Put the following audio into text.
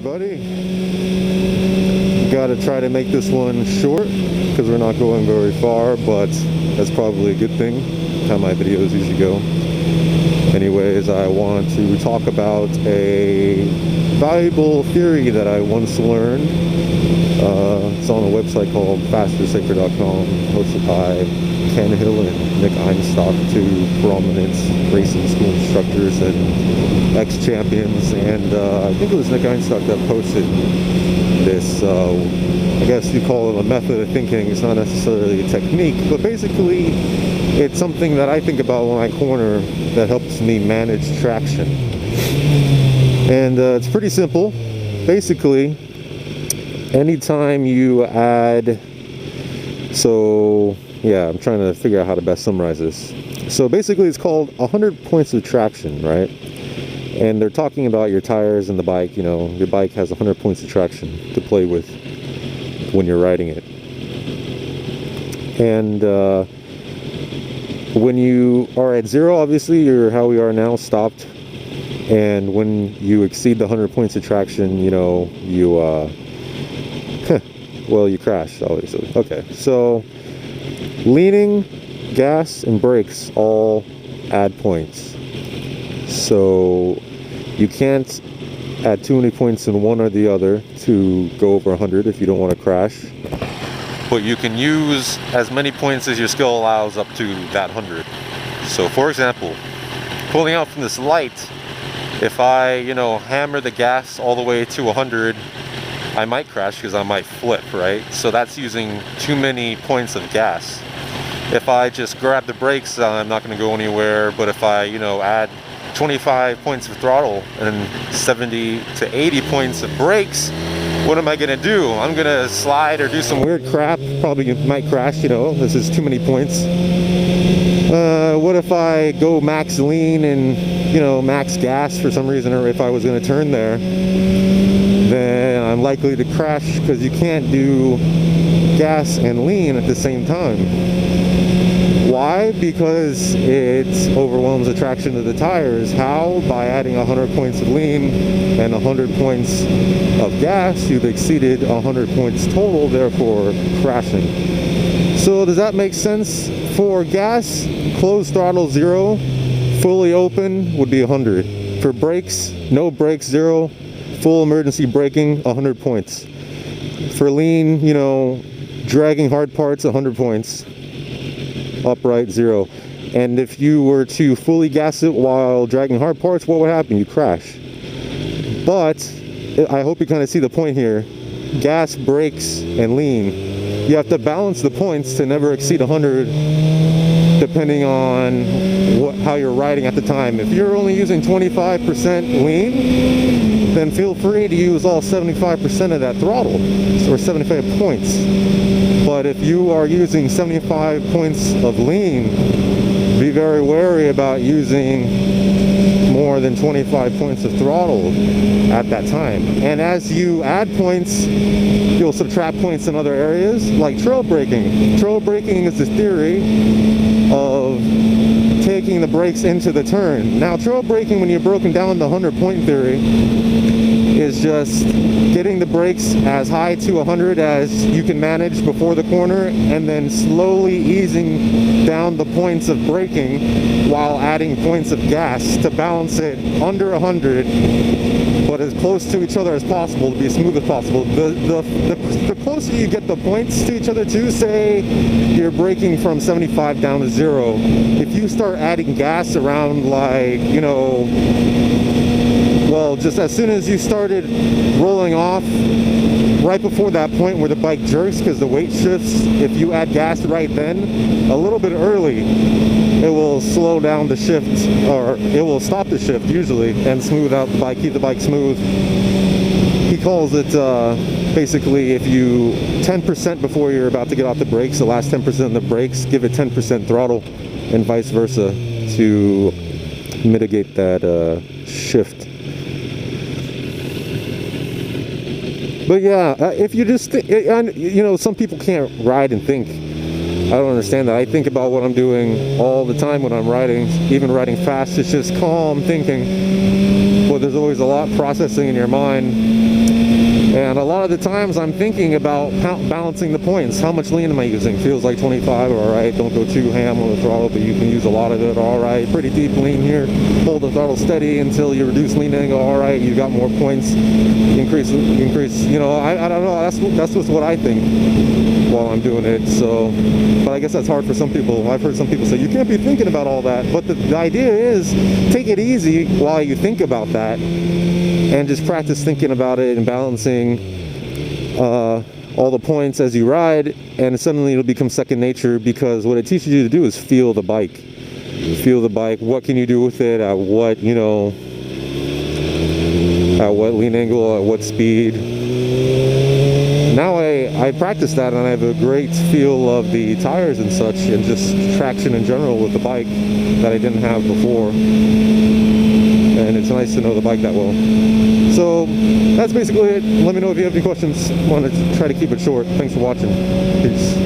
everybody. Got to try to make this one short because we're not going very far, but that's probably a good thing. How my videos usually go. Anyways, I want to talk about a valuable theory that I once learned. It's on a website called fastersafer.com, hosted by Ken Hill and Nick Einstock, two prominent racing school instructors and ex-champions. And I think it was Nick Einstock that posted this, I guess you call it a method of thinking. It's not necessarily a technique, but basically it's something that I think about when I corner that helps me manage traction. And it's pretty simple. Basically, anytime you add, I'm trying to figure out how to best summarize this. So basically it's called 100 points of traction, right? And they're talking about your tires and the bike. You know, your bike has 100 points of traction to play with when you're riding it. And when you are at zero, obviously you're how we are now, stopped. And when you exceed the 100 points of traction, you know, you crashed, obviously. Okay, so leaning, gas, and brakes all add points. So you can't add too many points in one or the other to go over 100 if you don't want to crash. But you can use as many points as your skill allows up to that 100. So for example, pulling out from this light, if I, hammer the gas all the way to 100, I might crash because I might flip, right? So that's using too many points of gas. If I just grab the brakes, I'm not going to go anywhere. But if I, add 25 points of throttle and 70 to 80 points of brakes, what am I going to do? I'm going to slide or do some weird crap. Probably might crash, this is too many points. What if I go max lean and, max gas for some reason, or if I was going to turn there, then I'm likely to crash because you can't do gas and lean at the same time. Why? Because it overwhelms the traction of the tires. How? By adding 100 points of lean and 100 points of gas, you've exceeded 100 points total, therefore crashing. So does that make sense? For gas, closed throttle 0, fully open would be 100. For brakes, no brakes 0, full emergency braking 100 points. For lean, dragging hard parts 100 points. Upright 0. And if you were to fully gas it while dragging hard parts, what would happen? You crash. But I hope you kind of see the point here. Gas, brakes, and lean, you have to balance the points to never exceed 100 depending on how you're riding at the time. If you're only using 25% lean, then feel free to use all 75% of that throttle, or 75 points. But if you are using 75 points of lean, be very wary about using more than 25 points of throttle at that time. And as you add points, you'll subtract points in other areas, like trail braking. Trail braking is the theory of taking the brakes into the turn. Now, trail braking, when you're broken down the 100-point theory, is just getting the brakes as high to 100 as you can manage before the corner, and then slowly easing down the points of braking while adding points of gas to balance it under 100, but as close to each other as possible to be as smooth as possible. The closer you get the points to each other too, say you're braking from 75 down to 0, if you start adding gas around, like, just as soon as you started rolling off, right before that point where the bike jerks because the weight shifts, if you add gas right then, a little bit early, it will slow down the shift, or it will stop the shift usually, and smooth out the bike, keep the bike smooth. He calls it basically, if you 10% before you're about to get off the brakes, the last 10% of the brakes, give it 10% throttle, and vice versa to mitigate that shift. But yeah, if you just think, some people can't ride and think. I don't understand that. I think about what I'm doing all the time when I'm riding, even riding fast. It's just calm thinking. But there's always a lot processing in your mind. And a lot of the times I'm thinking about balancing the points. How much lean am I using? Feels like 25, all right. Don't go too ham on the throttle, but you can use a lot of it, all right. Pretty deep lean here. Hold the throttle steady until you reduce lean angle, all right. You got more points. Increase. You know, I don't know. That's just what I think while I'm doing it. So, but I guess that's hard for some people. I've heard some people say you can't be thinking about all that. But the idea is take it easy while you think about that. And just practice thinking about it and balancing all the points as you ride, and suddenly it'll become second nature, because what it teaches you to do is feel the bike. Feel the bike. What can you do with it? At what, you know, at what lean angle? At what speed? Now I practice that, and I have a great feel of the tires and such, and just traction in general with the bike that I didn't have before. And it's nice to know the bike that well. So that's basically it. Let me know if you have any questions. I want to try to keep it short. Thanks for watching. Peace.